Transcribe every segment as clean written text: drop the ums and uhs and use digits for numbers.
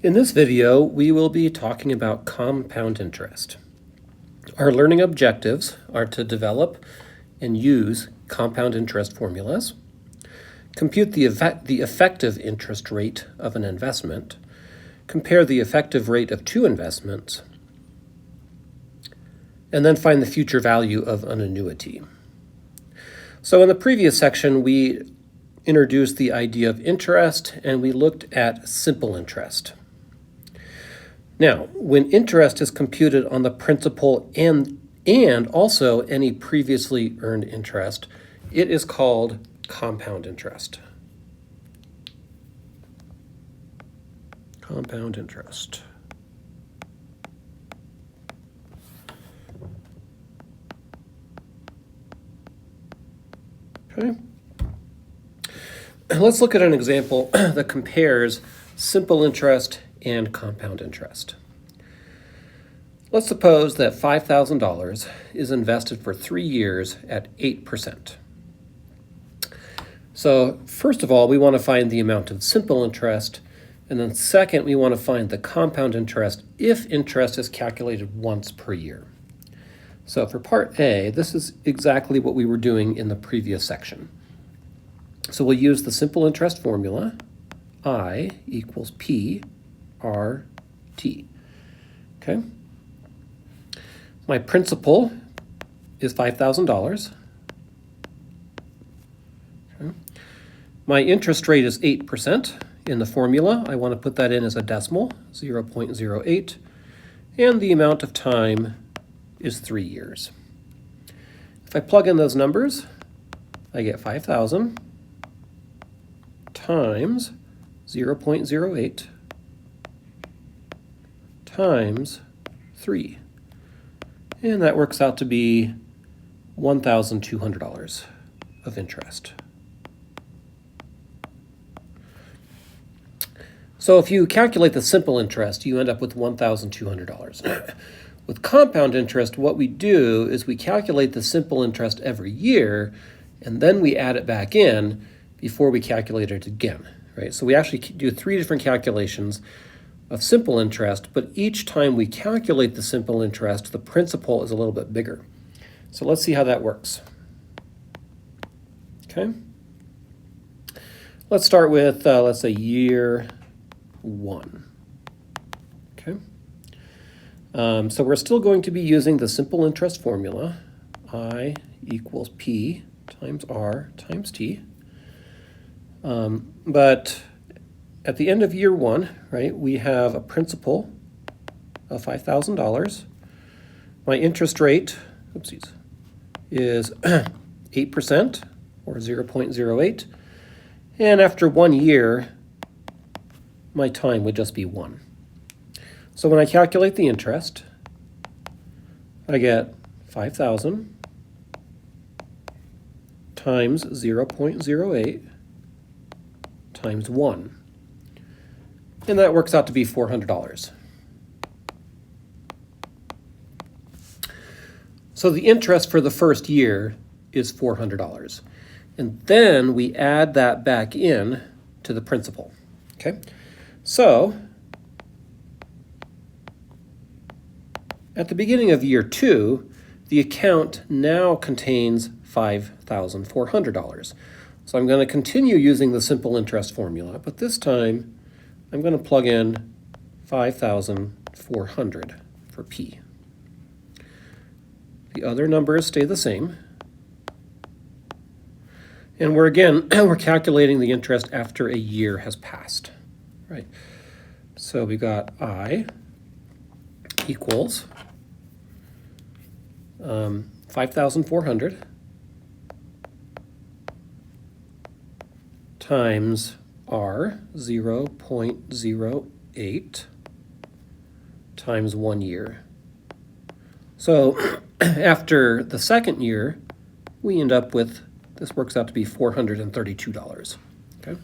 In this video, we will be talking about compound interest. Our learning objectives are to develop and use compound interest formulas, compute the effective interest rate of an investment, compare the effective rate of two investments, and then find the future value of an annuity. So in the previous section, we introduced the idea of interest and we looked at simple interest. Now, when interest is computed on the principal and also any previously earned interest, it is called compound interest. Compound interest. Okay. Let's look at an example that compares simple interest and compound interest. Let's suppose that $5,000 is invested for 3 years at 8%. So first of all, we want to find the amount of simple interest, and then second, we want to find the compound interest if interest is calculated once per year. So for part A, this is exactly what we were doing in the previous section. So we'll use the simple interest formula, I equals P RT. Okay. My principal is $5,000. Okay. My interest rate is 8%. In the formula, I want to put that in as a decimal, 0.08, and the amount of time is 3 years. If I plug in those numbers, I get 5,000 times 0.08 times 3. And that works out to be $1,200 of interest. So if you calculate the simple interest, you end up with $1,200. With compound interest, what we do is we calculate the simple interest every year, and then we add it back in before we calculate it again, right? So we actually do 3 different calculations of simple interest, but each time we calculate the simple interest, the principal is a little bit bigger. So let's see how that works. Okay. Let's start with, let's say, year 1. Okay. So we're still going to be using the simple interest formula, I equals P times R times T. But at the end of year 1, right, we have a principal of $5,000. My interest rate, is 8% or 0.08. And after 1 year, my time would just be 1. So when I calculate the interest, I get 5,000 times 0.08 times 1. And that works out to be $400. So the interest for the first year is $400. And then we add that back in to the principal. Okay? So at the beginning of year 2, the account now contains $5,400. So I'm going to continue using the simple interest formula, but this time I'm going to plug in 5,400 for P. The other numbers stay the same. And we're calculating the interest after a year has passed. Right. So we got I equals 5,400 times R 0.08 times 1 year. So after the second year, we end up with, this works out to be $432. Okay.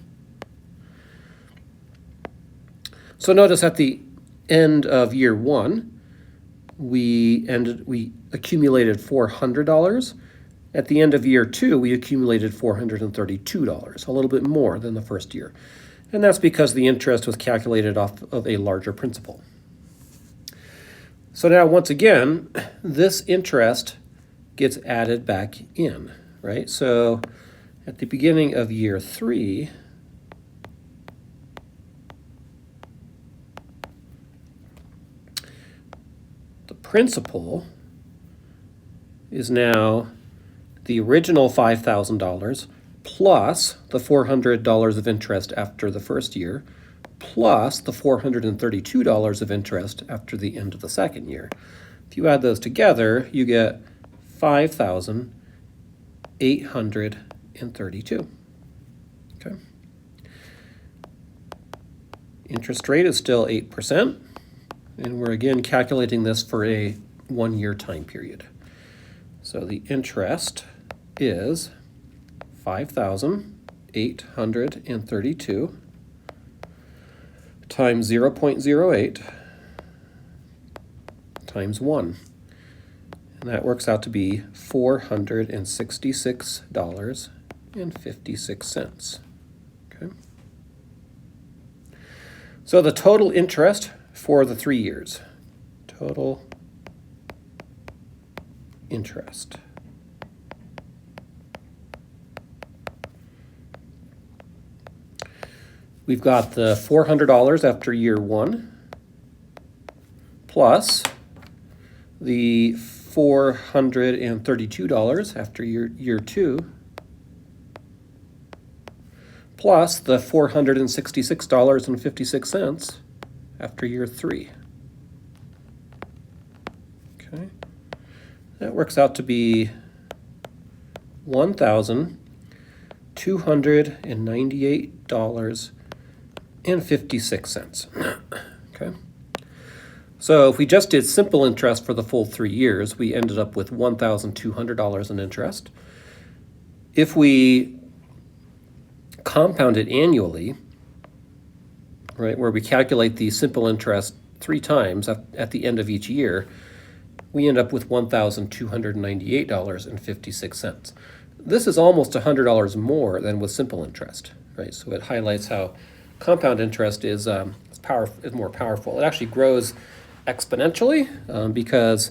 So notice at the end of year 1, we accumulated $400. At the end of year 2, we accumulated $432, a little bit more than the first year. And that's because the interest was calculated off of a larger principal. So now, once again, this interest gets added back in, right? So at the beginning of year 3, the principal is now the original $5,000 plus the $400 of interest after the first year, plus the $432 of interest after the end of the second year. If you add those together, you get $5,832. Okay. Interest rate is still 8%, and we're again calculating this for a 1-year time period. So the interest is $5,832 times 0.08 times 1. And that works out to be $466.56. Okay. So the total interest for the 3 years. Total interest. We've got the $400 after year 1 plus the $432 after year 2 plus the $466.56 after year 3. Okay. That works out to be $1,298.56. Okay. So if we just did simple interest for the full 3 years, we ended up with $1,200 in interest. If we compound it annually, right, where we calculate the simple interest 3 times at the end of each year, we end up with $1,298.56. This is almost $100 more than with simple interest, right? So it highlights how compound interest is more powerful. It actually grows exponentially because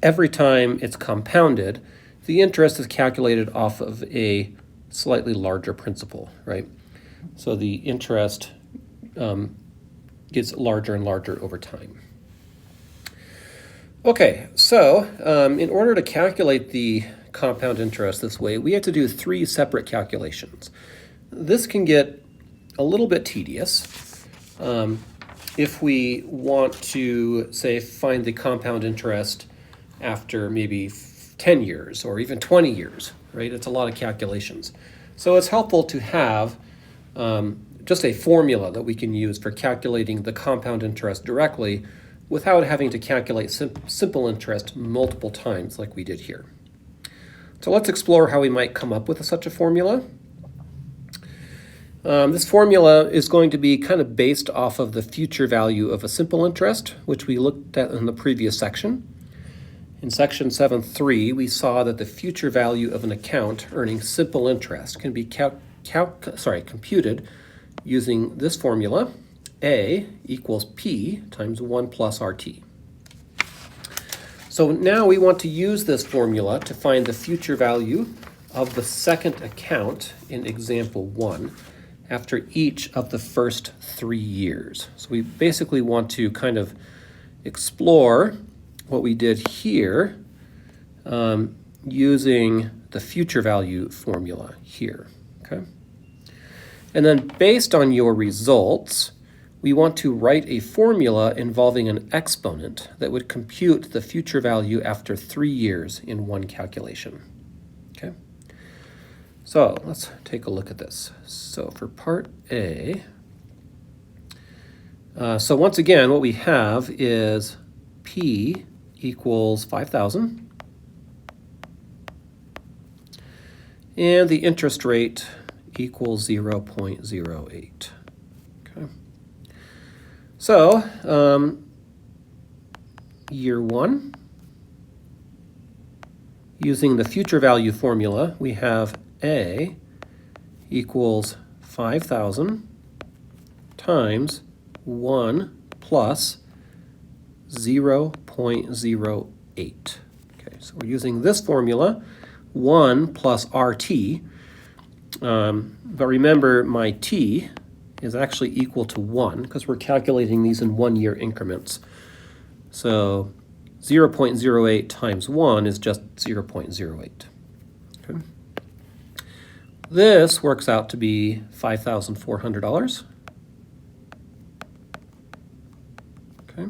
every time it's compounded, the interest is calculated off of a slightly larger principal, right? So the interest gets larger and larger over time. Okay, so in order to calculate the compound interest this way, we have to do 3 separate calculations. This can get a little bit tedious if we want to, say, find the compound interest after maybe 10 years or even 20 years, right? It's a lot of calculations. So it's helpful to have just a formula that we can use for calculating the compound interest directly without having to calculate simple interest multiple times like we did here. So let's explore how we might come up with such a formula. This formula is going to be kind of based off of the future value of a simple interest, which we looked at in the previous section. In section 7.3, we saw that the future value of an account earning simple interest can be computed using this formula, A equals P times 1 plus RT. So now we want to use this formula to find the future value of the second account in example 1 after each of the first 3 years. So we basically want to kind of explore what we did here using the future value formula here, okay? And then based on your results, we want to write a formula involving an exponent that would compute the future value after 3 years in one calculation, okay? So let's take a look at this. So for part A, so once again, what we have is P equals 5,000, and the interest rate equals 0.08. Okay. So year 1, using the future value formula, we have A equals 5,000 times 1 plus 0.08. Okay, so we're using this formula, 1 plus RT. But remember, my t is actually equal to 1 because we're calculating these in 1-year increments. So 0.08 times 1 is just 0.08. Okay. This works out to be $5,400. Okay.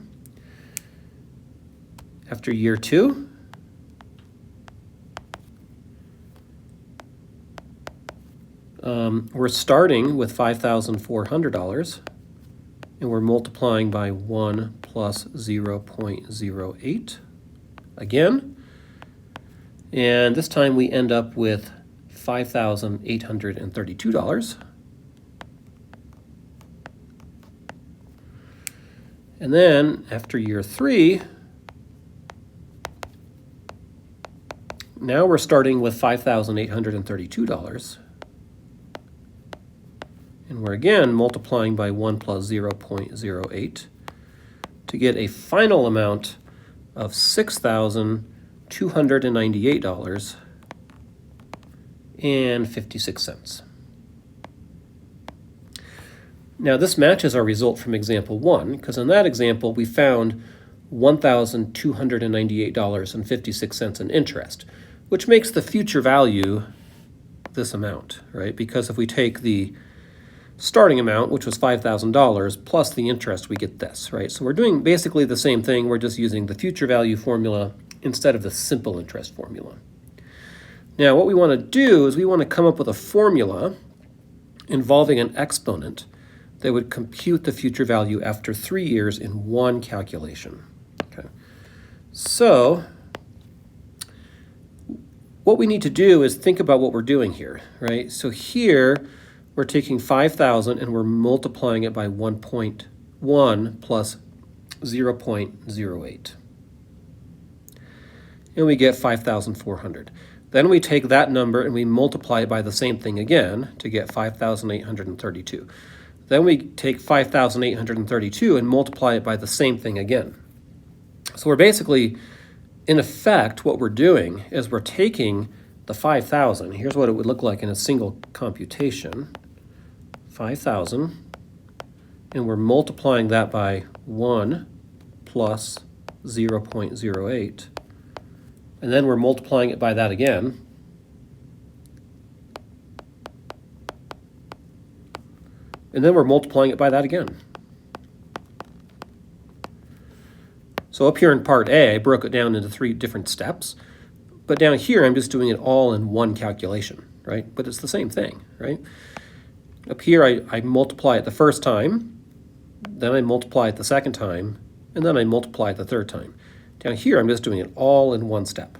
After year 2, we're starting with $5,400, and we're multiplying by 1 plus 0.08 again. And this time we end up with $5,832. And then after year 3, now we're starting with $5,832. And we're again multiplying by 1 plus 0.08 to get a final amount of $6,298.56. Now this matches our result from example 1, because in that example we found $1,298.56 in interest, which makes the future value this amount, right? Because if we take the starting amount, which was $5,000, plus the interest, we get this, right? So we're doing basically the same thing, we're just using the future value formula instead of the simple interest formula. Now what we want to do is we want to come up with a formula involving an exponent that would compute the future value after 3 years in one calculation. Okay. So what we need to do is think about what we're doing here, right? So here we're taking 5,000 and we're multiplying it by 1.1 plus 0.08. And we get 5,400. Then we take that number and we multiply it by the same thing again to get 5,832. Then we take 5,832 and multiply it by the same thing again. So we're basically, in effect, what we're doing is we're taking the 5,000. Here's what it would look like in a single computation. 5,000, and we're multiplying that by 1 plus 0.08, and then we're multiplying it by that again, and then we're multiplying it by that again. So up here in part A, I broke it down into 3 different steps, but down here I'm just doing it all in one calculation, right? But it's the same thing, right? Up here, I multiply it the first time, then I multiply it the second time, and then I multiply it the third time. Down here, I'm just doing it all in one step.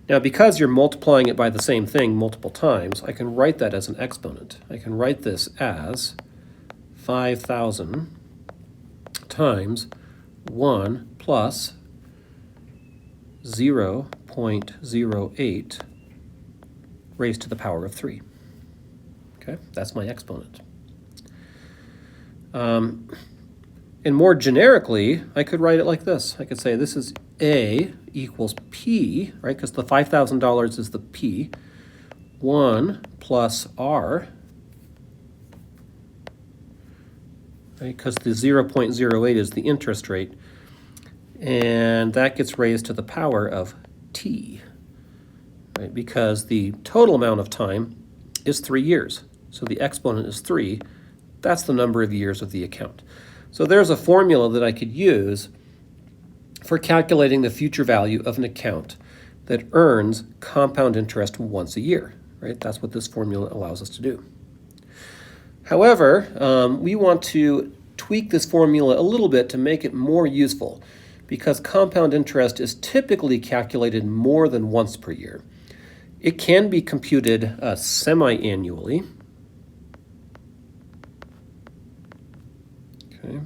Now, because you're multiplying it by the same thing multiple times, I can write that as an exponent. I can write this as 5,000 times 1 plus 0.08 raised to the power of 3. Okay, that's my exponent. And more generically, I could write it like this. I could say this is A equals P, right? Because the $5,000 is the P. 1 plus R, right? Because the 0.08 is the interest rate. And that gets raised to the power of T, right? Because the total amount of time is 3 years. So the exponent is 3. That's the number of years of the account. So there's a formula that I could use for calculating the future value of an account that earns compound interest once a year, right? That's what this formula allows us to do. However, we want to tweak this formula a little bit to make it more useful, because compound interest is typically calculated more than once per year. It can be computed semi-annually. Okay.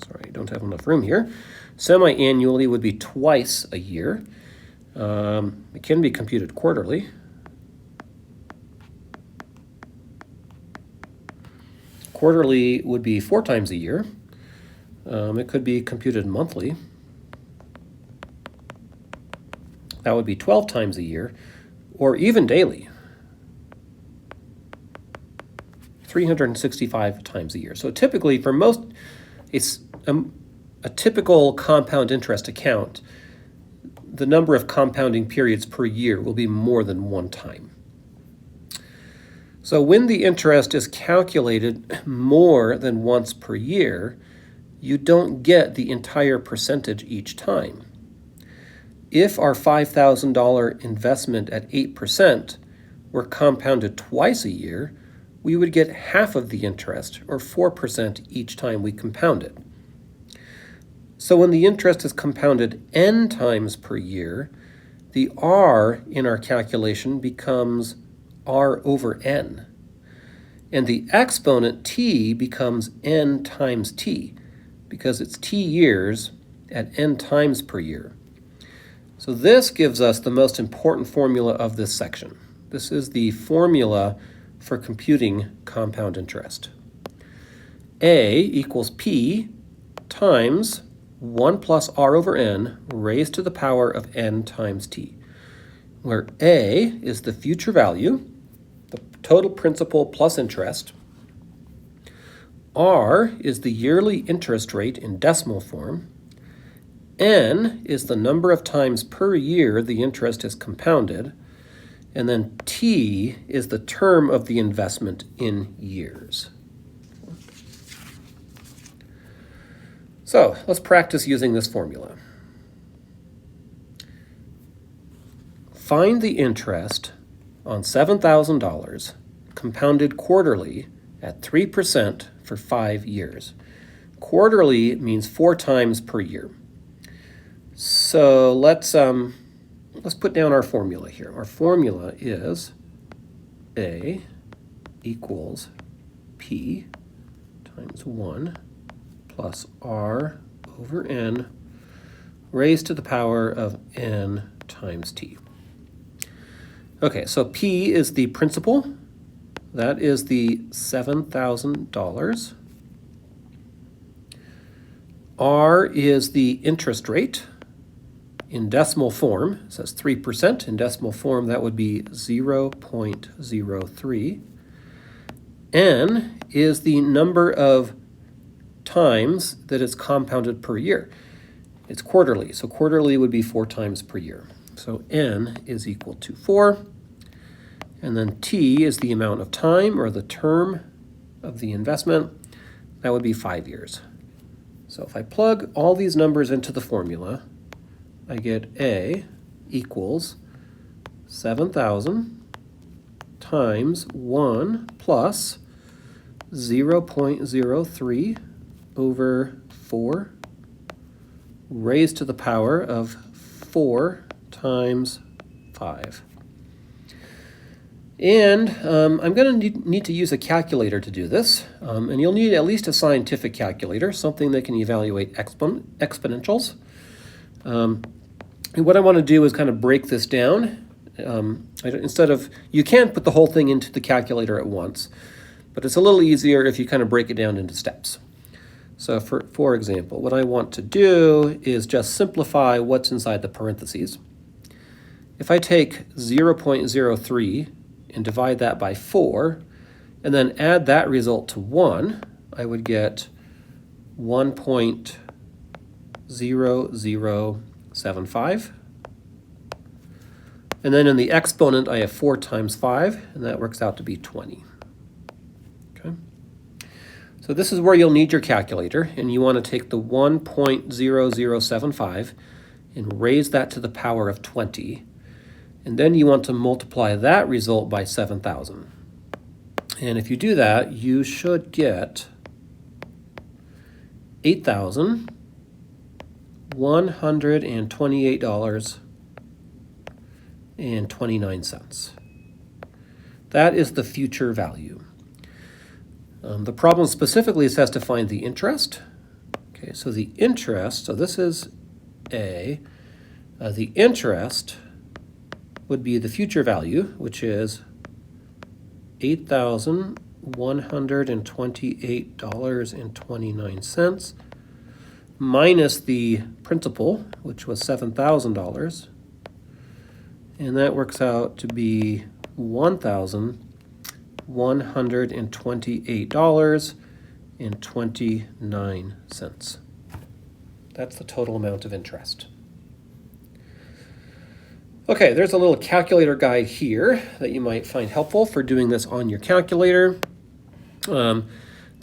Sorry, I don't have enough room here. Semi-annually would be twice a year. It can be computed quarterly. quarterly would be 4 times a year. It could be computed monthly. That would be 12 times a year, or even daily, 365 times a year. So typically, for most, it's a typical compound interest account, the number of compounding periods per year will be more than 1 time. So when the interest is calculated more than once per year, you don't get the entire percentage each time. If our $5,000 investment at 8% were compounded twice a year, we would get half of the interest, or 4% each time we compound it. So when the interest is compounded n times per year, the r in our calculation becomes r over n. And the exponent t becomes n times t, because it's t years at n times per year. So this gives us the most important formula of this section. This is the formula for computing compound interest. A equals P times 1 plus r over n raised to the power of n times t, where A is the future value, the total principal plus interest, r is the yearly interest rate in decimal form, n is the number of times per year the interest is compounded, and then t is the term of the investment in years. So let's practice using this formula. Find the interest on $7,000 compounded quarterly at 3% for 5 years. Quarterly means 4 times per year. So let's put down our formula here. Our formula is A equals P times 1 plus r over n raised to the power of n times t. Okay, so P is the principal. That is the $7,000. R is the interest rate in decimal form. It says 3%. In decimal form, that would be 0.03. N is the number of times that it's compounded per year. It's quarterly, so quarterly would be 4 times per year. So n is equal to 4. And then t is the amount of time, or the term of the investment. That would be 5 years. So if I plug all these numbers into the formula, I get A equals 7,000 times 1 plus 0.03 over 4 raised to the power of 4 times 5. And I'm going to need to use a calculator to do this, and you'll need at least a scientific calculator, something that can evaluate exponentials. And what I want to do is kind of break this down. You can't put the whole thing into the calculator at once, but it's a little easier if you kind of break it down into steps. So for example, what I want to do is just simplify what's inside the parentheses. If I take 0.03 and divide that by 4, and then add that result to 1, I would get 1.0075. And then in the exponent, I have 4 times 5, and that works out to be 20. Okay. So this is where you'll need your calculator, and you want to take the 1.0075 and raise that to the power of 20. And then you want to multiply that result by 7,000. And if you do that, you should get $8,128.29. That is the future value. The problem specifically says to find the interest. Okay, so the interest, so this is A. The interest would be the future value, which is $8,128.29. $128.29 minus the principal, which was $7,000. And that works out to be $1,128.29. That's the total amount of interest. Okay, there's a little calculator guide here that you might find helpful for doing this on your calculator. The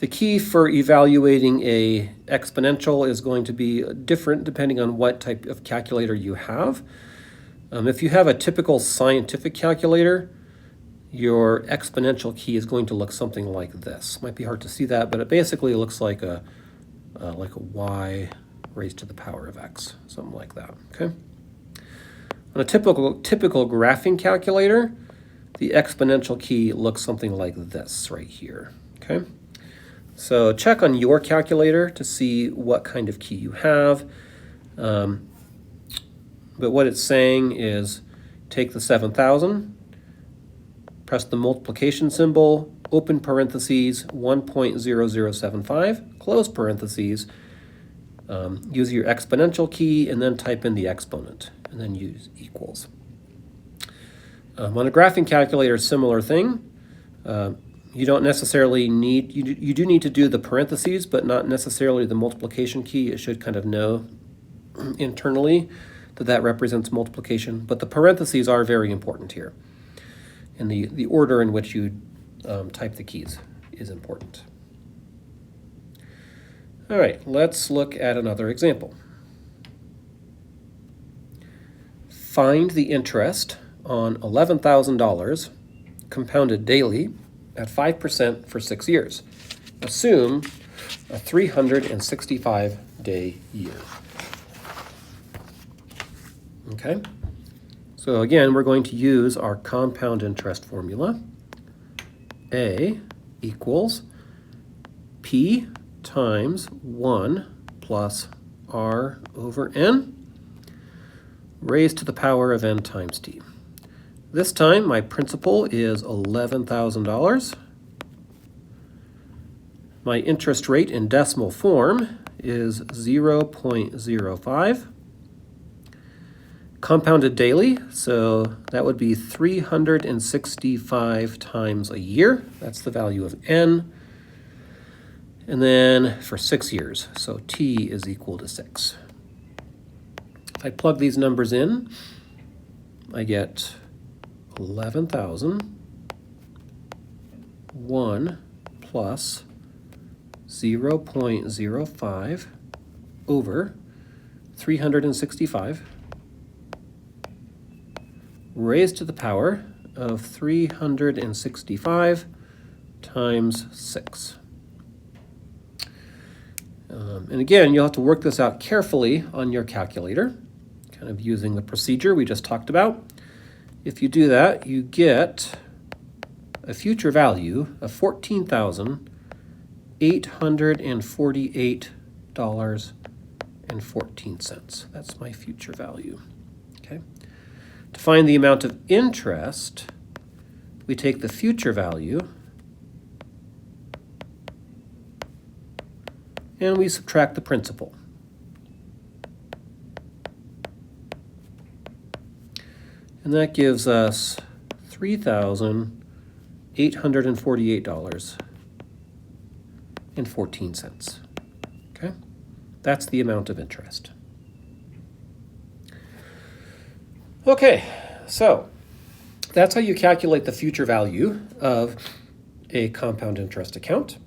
key for evaluating a exponential is going to be different depending on what type of calculator you have. If you have a typical scientific calculator, your exponential key is going to look something like this. Might be hard to see that, but it basically looks like a y raised to the power of x, something like that. Okay. On a typical graphing calculator, the exponential key looks something like this right here. Okay. So check on your calculator to see what kind of key you have. But what it's saying is take the 7,000, press the multiplication symbol, open parentheses, 1.0075, close parentheses, use your exponential key, and then type in the exponent, and then use equals. On a graphing calculator, similar thing. You don't necessarily need, you do need to do the parentheses, but not necessarily the multiplication key. It should kind of know internally that represents multiplication, but the parentheses are very important here. And the order in which you type the keys is important. All right, let's look at another example. Find the interest on $11,000 compounded daily at 5% for 6 years. Assume a 365-day year. Okay, so again, we're going to use our compound interest formula. A equals P times 1 plus R over N raised to the power of N times T. This time, my principal is $11,000. My interest rate in decimal form is 0.05. Compounded daily, so that would be 365 times a year. That's the value of N. And then for 6 years, so T is equal to 6. If I plug these numbers in, I get 11,001 plus 0.05 over 365 raised to the power of 365 times 6. And again, you'll have to work this out carefully on your calculator, kind of using the procedure we just talked about. If you do that, you get a future value of $14,848.14. That's my future value. Okay. To find the amount of interest, we take the future value and we subtract the principal. And that gives us $3,848.14. Okay? That's the amount of interest. Okay, so that's how you calculate the future value of a compound interest account.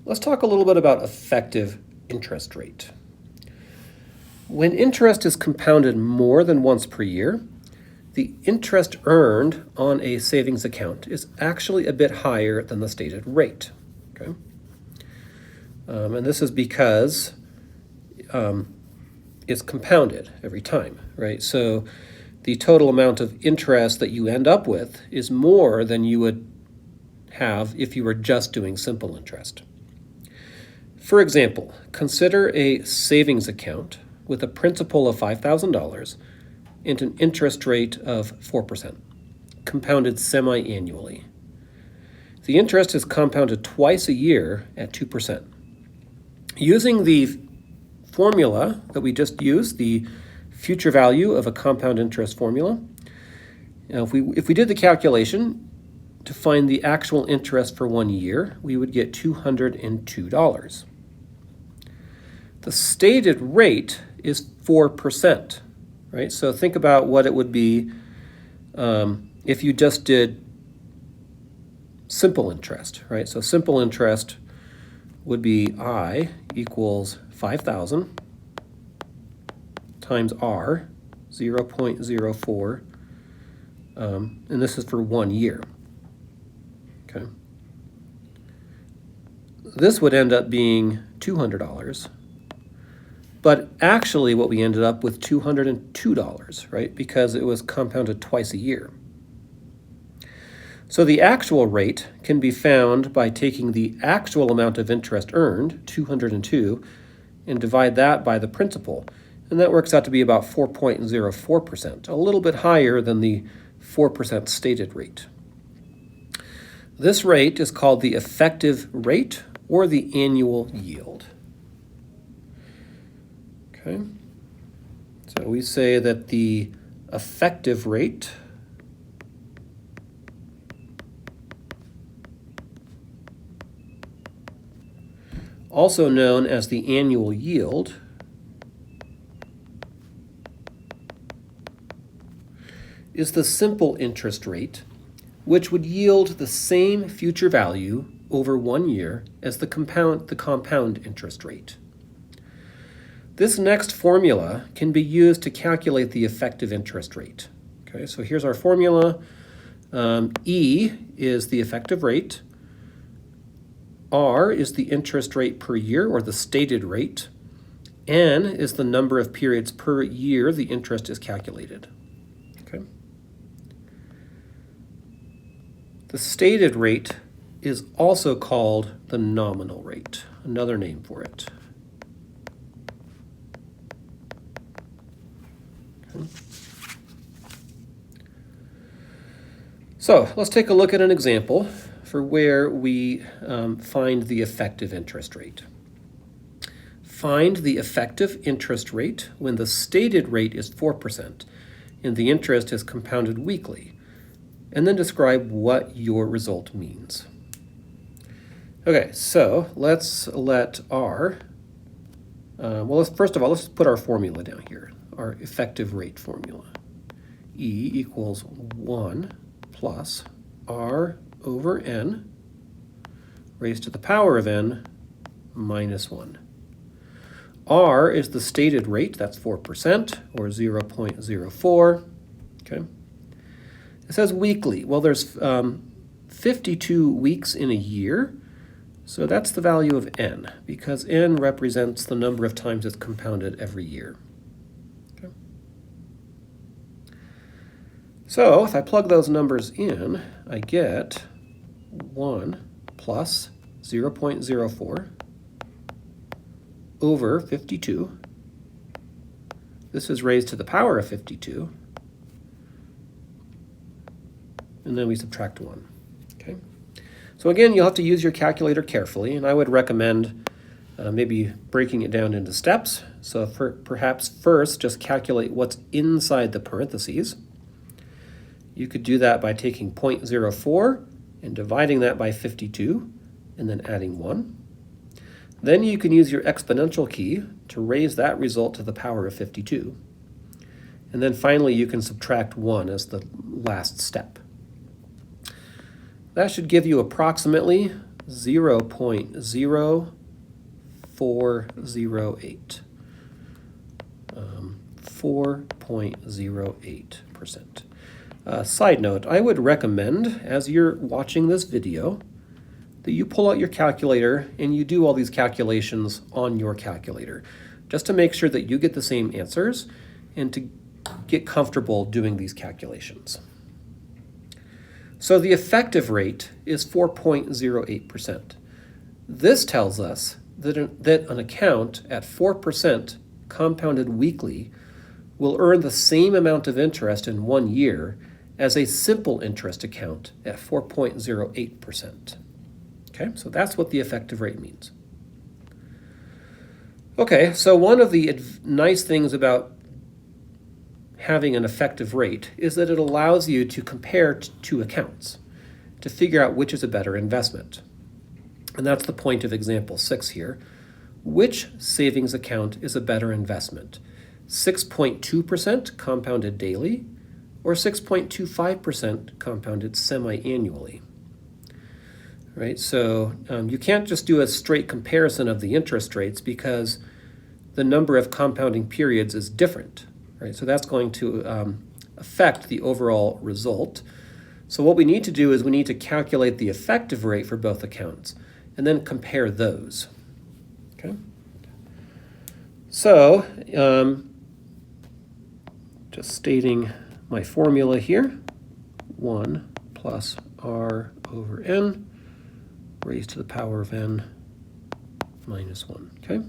Let's talk a little bit about effective interest rate. When interest is compounded more than once per year, the interest earned on a savings account is actually a bit higher than the stated rate. Okay? And this is because it's compounded every time, right? So the total amount of interest that you end up with is more than you would have if you were just doing simple interest. For example, consider a savings account with a principal of $5,000 and an interest rate of 4%, compounded semi-annually. The interest is compounded twice a year at 2%. Using the formula that we just used, the future value of a compound interest formula, now if we did the calculation to find the actual interest for 1 year, we would get $202. The stated rate is 4%, right? So think about what it would be if you just did simple interest, right? So simple interest would be I equals 5,000 times R, 0.04, and this is for 1 year. Okay. This would end up being $200, but actually what we ended up with $202, right? Because it was compounded twice a year. So the actual rate can be found by taking the actual amount of interest earned, 202, and divide that by the principal. And that works out to be about 4.04%, a little bit higher than the 4% stated rate. This rate is called the effective rate or the annual yield. Okay. So we say that the effective rate also known as the annual yield, is the simple interest rate, which would yield the same future value over 1 year as the compound interest rate. This next formula can be used to calculate the effective interest rate. Okay, so here's our formula. E is the effective rate. R is the interest rate per year, or the stated rate. N is the number of periods per year the interest is calculated. Okay. The stated rate is also called the nominal rate, another name for it. Okay. So let's take a look at an example for where we find the effective interest rate. Find the effective interest rate when the stated rate is 4% and the interest is compounded weekly, and then describe what your result means. Okay, so let's let our, first of all, let's put our formula down here, our effective rate formula. E equals 1 plus R over n raised to the power of n minus 1. R is the stated rate, that's 4%, or 0.04. Okay. It says weekly. Well, there's 52 weeks in a year, so that's the value of n, because n represents the number of times it's compounded every year. Okay. So if I plug those numbers in, I get 1 plus 0.04 over 52. This is raised to the power of 52. And then we subtract 1. Okay. So again, you'll have to use your calculator carefully, and I would recommend maybe breaking it down into steps. So perhaps first just calculate what's inside the parentheses. You could do that by taking 0.04 and dividing that by 52, and then adding 1. Then you can use your exponential key to raise that result to the power of 52. And then finally you can subtract 1 as the last step. That should give you approximately 0.0408. 4.08%. Side note, I would recommend, as you're watching this video, that you pull out your calculator and you do all these calculations on your calculator, just to make sure that you get the same answers and to get comfortable doing these calculations. So the effective rate is 4.08%. This tells us that an account at 4% compounded weekly will earn the same amount of interest in 1 year as a simple interest account at 4.08%. Okay, so that's what the effective rate means. Okay, so one of the nice things about having an effective rate is that it allows you to compare two accounts to figure out which is a better investment. And that's the point of example 6 here. Which savings account is a better investment? 6.2% compounded daily or 6.25% compounded semi-annually? Right, so you can't just do a straight comparison of the interest rates because the number of compounding periods is different. Right, so that's going to affect the overall result. So what we need to do is we need to calculate the effective rate for both accounts and then compare those. Okay. So just stating my formula here, 1 plus r over n raised to the power of n minus 1, okay?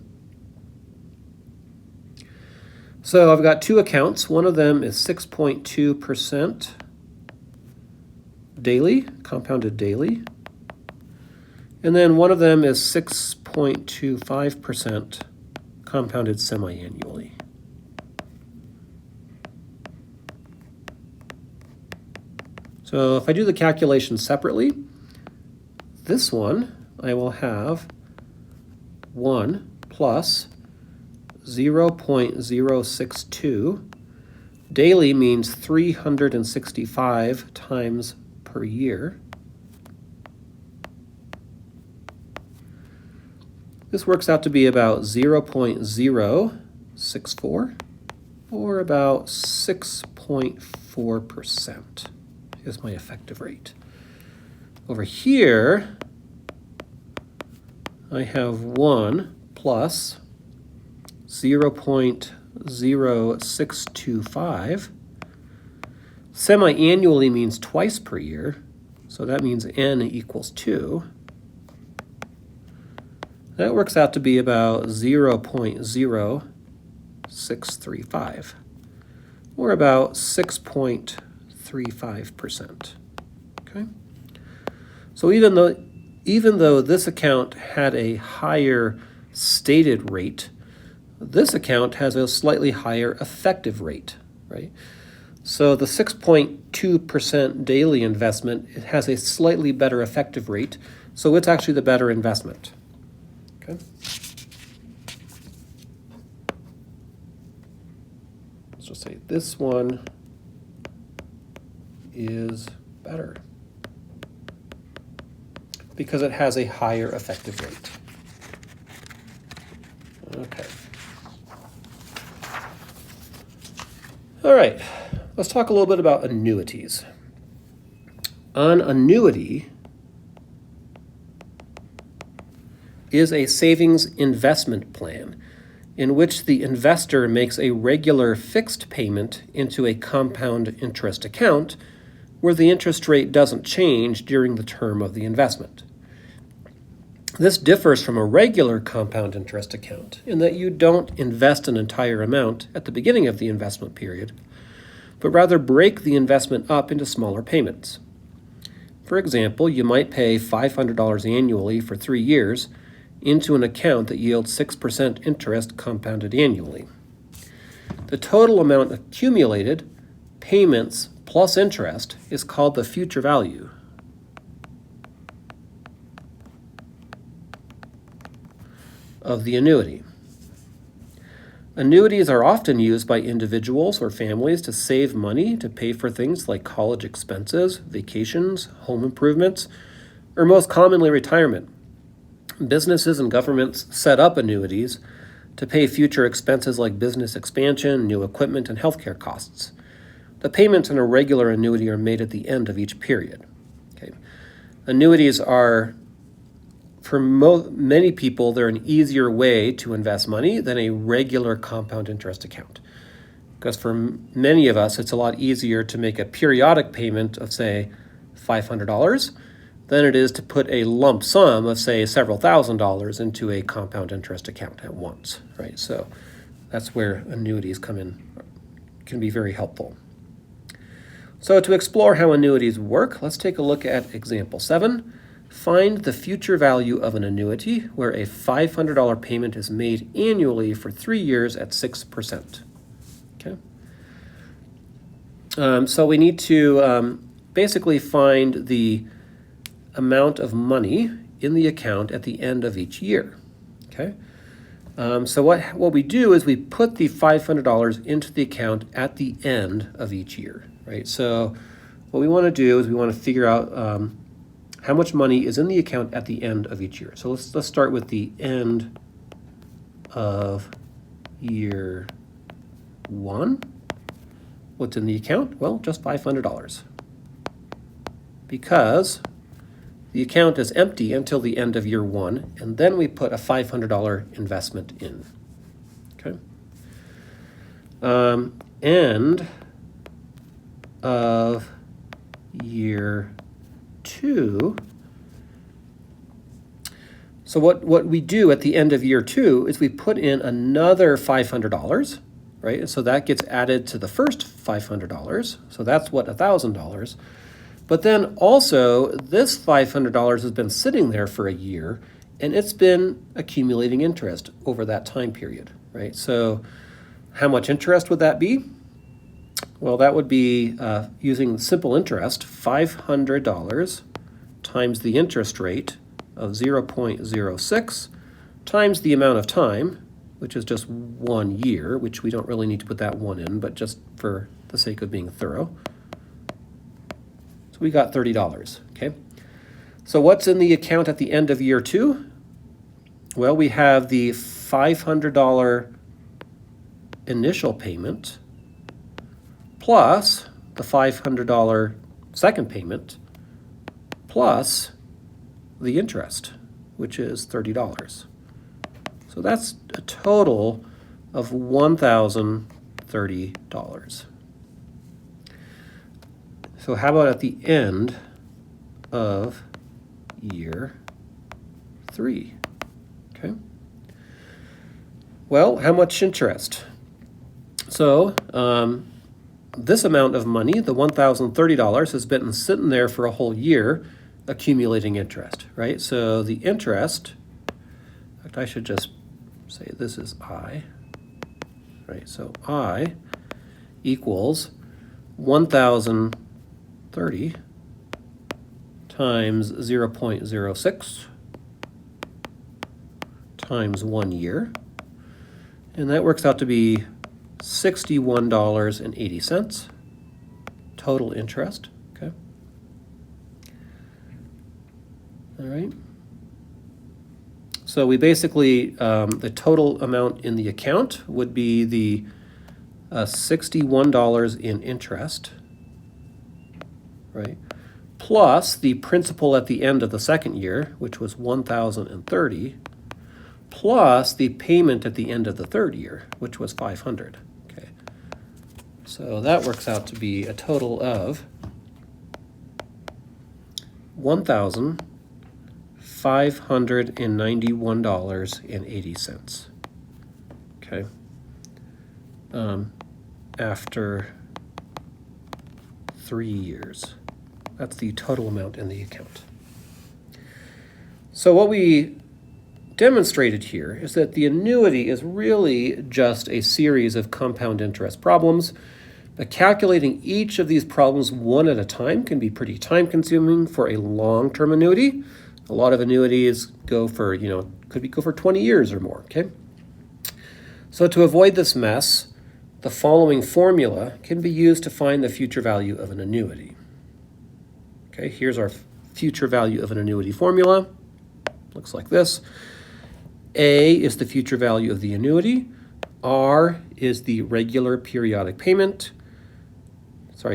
So I've got two accounts. One of them is 6.2% daily, compounded daily. And then one of them is 6.25% compounded semi-annually. So if I do the calculation separately, this one I will have 1 plus 0.062. Daily means 365 times per year. This works out to be about 0.064 or about 6.4% is my effective rate. Over here, I have 1 plus 0.0625. Semi-annually means twice per year, so that means n equals 2. That works out to be about 0.0635, or about 6.35%. Okay? So even though this account had a higher stated rate, this account has a slightly higher effective rate, right? So the 6.2% daily investment, it has a slightly better effective rate, so it's actually the better investment. Okay. Let's just say this one is better because it has a higher effective rate. Okay. All right, let's talk a little bit about annuities. An annuity is a savings investment plan in which the investor makes a regular fixed payment into a compound interest account where the interest rate doesn't change during the term of the investment. This differs from a regular compound interest account in that you don't invest an entire amount at the beginning of the investment period, but rather break the investment up into smaller payments. For example, you might pay $500 annually for 3 years into an account that yields 6% interest compounded annually. The total amount accumulated, payments plus interest, is called the future value. Of the annuity. Annuities are often used by individuals or families to save money to pay for things like college expenses, vacations, home improvements, or most commonly retirement. Businesses and governments set up annuities to pay future expenses like business expansion, new equipment, and healthcare costs. The payments in a regular annuity are made at the end of each period. Okay. Annuities are, for many people, they're an easier way to invest money than a regular compound interest account. Because for many of us, it's a lot easier to make a periodic payment of, say, $500 than it is to put a lump sum of, say, several $1,000s into a compound interest account at once, right? So that's where annuities come in, can be very helpful. So to explore how annuities work, let's take a look at example 7. Find the future value of an annuity where a $500 payment is made annually for 3 years at 6%. Okay. So we need to basically find the amount of money in the account at the end of each year. Okay. So what we do is we put the $500 into the account at the end of each year, right? So what we want to do is we want to figure out how much money is in the account at the end of each year. So let's start with the end of year 1. What's in the account? Well, just $500. Because the account is empty until the end of year 1, and then we put a $500 investment in. Okay. End of year 2. So what we do at the end of year 2 is we put in another $500, right? And so that gets added to the first $500. So that's what, $1,000. But then also this $500 has been sitting there for a year, and it's been accumulating interest over that time period, right? So how much interest would that be? Well, that would be using simple interest, $500 times the interest rate of 0.06 times the amount of time, which is just 1 year, which we don't really need to put that 1 in, but just for the sake of being thorough. So we got $30, okay? So what's in the account at the end of year 2? Well, we have the $500 initial payment plus the $500 second payment plus the interest, which is $30. So that's a total of $1,030. So how about at the end of year 3? Okay. Well, how much interest? So this amount of money, the $1,030, has been sitting there for a whole year accumulating interest, right? So the interest, in fact, I should just say this is I, right? So I equals 1,030 times 0.06 times 1 year, and that works out to be $61.80 total interest. Okay. All right. So we basically, the total amount in the account would be the $61 in interest, right? Plus the principal at the end of the second year, which was $1,030, plus the payment at the end of the third year, which was $500. Okay. So that works out to be a total of $1,591.80. Okay. After 3 years. That's the total amount in the account. So what we demonstrated here is that the annuity is really just a series of compound interest problems, but calculating each of these problems one at a time can be pretty time consuming for a long-term annuity. A lot of annuities go for, could go for 20 years or more, okay? So to avoid this mess, the following formula can be used to find the future value of an annuity. Okay, here's our future value of an annuity formula. Looks like this. A is the future value of the annuity. R is the regular periodic payment.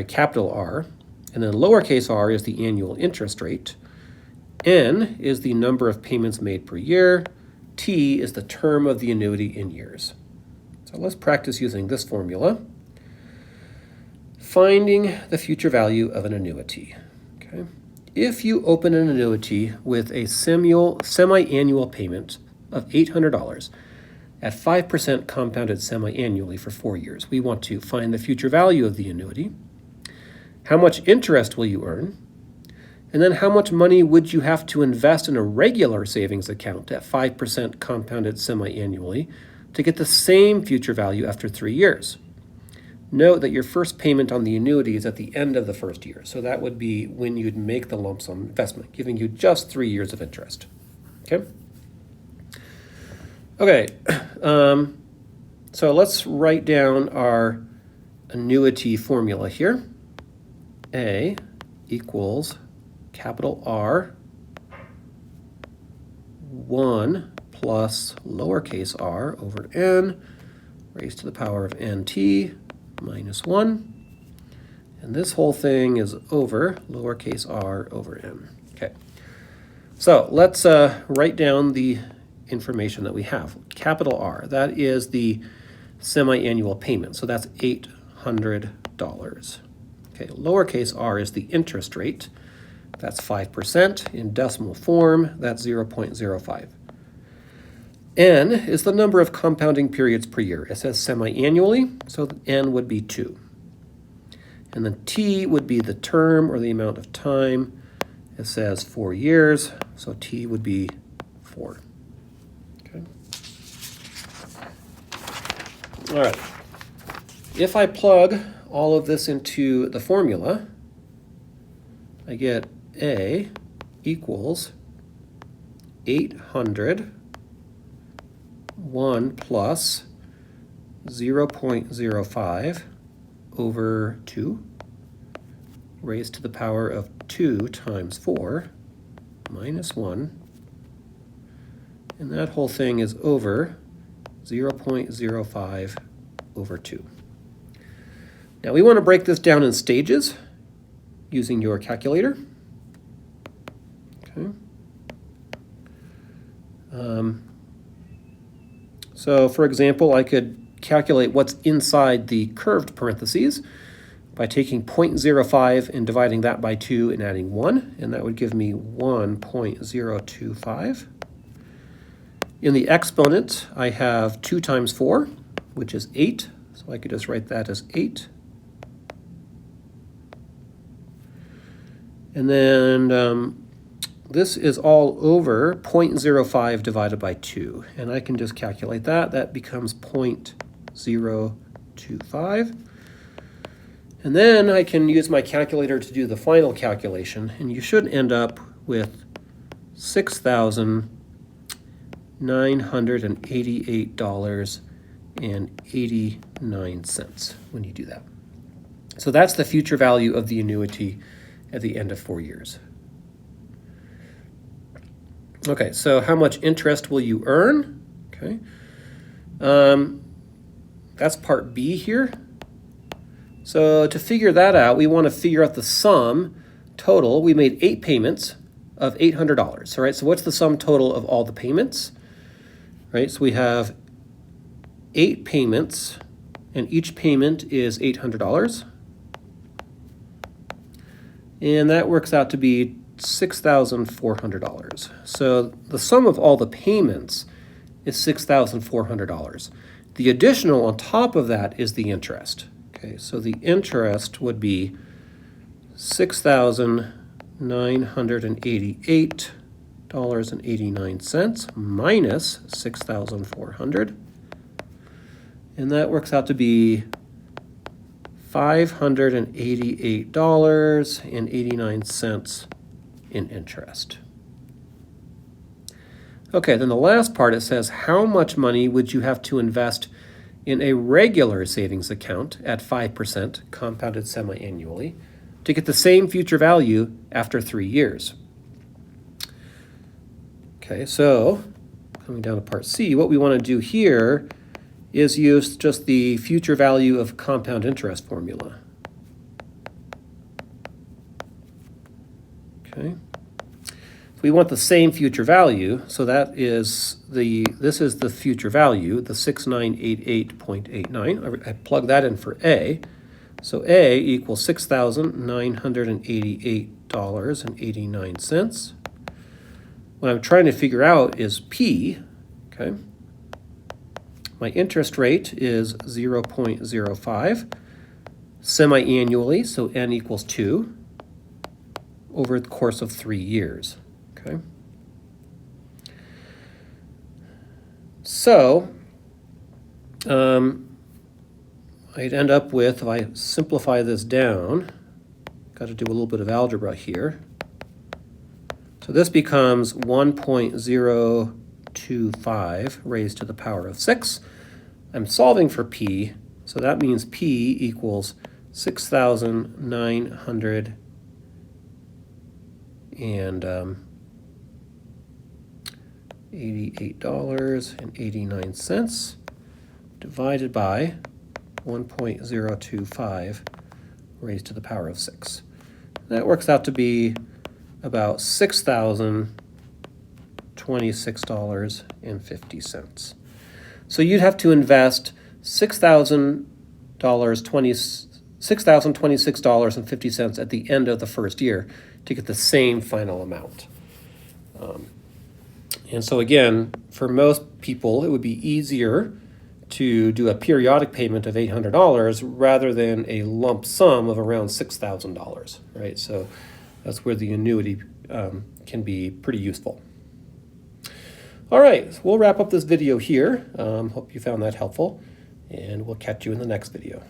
Capital R. And then lowercase r is the annual interest rate. N is the number of payments made per year. T is the term of the annuity in years. So let's practice using this formula. Finding the future value of an annuity. Okay. If you open an annuity with a semi-annual payment of $800 at 5% compounded semi-annually for 4 years, we want to find the future value of the annuity. How much interest will you earn? And then how much money would you have to invest in a regular savings account at 5% compounded semi-annually to get the same future value after 3 years? Note that your first payment on the annuity is at the end of the first year, so that would be when you'd make the lump sum investment, giving you just 3 years of interest. Okay? Okay, so let's write down our annuity formula here. A equals capital R 1 plus lowercase r over n raised to the power of nt minus 1. And this whole thing is over lowercase r over n. Okay, so let's write down the information that we have. Capital R, that is the semi-annual payment, so that's $800. Okay, lowercase r is the interest rate. That's 5%. In decimal form, that's 0.05. N is the number of compounding periods per year. It says semi-annually, so N would be 2. And then T would be the term or the amount of time. It says 4 years, so T would be 4. Okay. All right. If I plug all of this into the formula, I get A equals 800 1 plus 0.05 over 2 raised to the power of 2 times 4 minus 1. And that whole thing is over 0.05 over 2. Now we want to break this down in stages using your calculator. Okay. So for example, I could calculate what's inside the curved parentheses by taking 0.05 and dividing that by 2 and adding 1, and that would give me 1.025. In the exponent, I have 2 times 4, which is 8, so I could just write that as 8. And then this is all over 0.05 divided by 2, and I can just calculate that. That becomes 0.025. And then I can use my calculator to do the final calculation, and you should end up with $6,988.89 when you do that. So that's the future value of the annuity at the end of 4 years. Okay, so how much interest will you earn? Okay, that's part B here. So to figure that out, we want to figure out the sum total. We made 8 payments of $800. All right, so what's the sum total of all the payments? Right, so we have 8 payments, and each payment is $800. And that works out to be $6,400. So the sum of all the payments is $6,400. The additional on top of that is the interest. Okay, so the interest would be $6,988.89 minus $6,400. And that works out to be $588.89 in interest. Okay, then the last part, it says how much money would you have to invest in a regular savings account at 5% compounded semi-annually to get the same future value after 3 years. Okay, so coming down to part C, what we want to do here is use just the future value of compound interest formula. Okay. We want the same future value, so that is this is the future value, the 6988.89. I plug that in for A. So A equals $6,988.89. What I'm trying to figure out is P, okay? My interest rate is 0.05. semi-annually, so n equals 2, over the course of 3 years. Okay. So I'd end up with, if I simplify this down, got to do a little bit of algebra here. So this becomes 1.025 raised to the power of 6. I'm solving for p, so that means p equals $6,988.89 divided by 1.025 raised to the power of 6. That works out to be about $6,026.50. So you'd have to invest $6,026.50 at the end of the first year to get the same final amount. And so again, for most people, it would be easier to do a periodic payment of $800 rather than a lump sum of around $6,000, right? So that's where the annuity can be pretty useful. All right, so we'll wrap up this video here. Hope you found that helpful, and we'll catch you in the next video.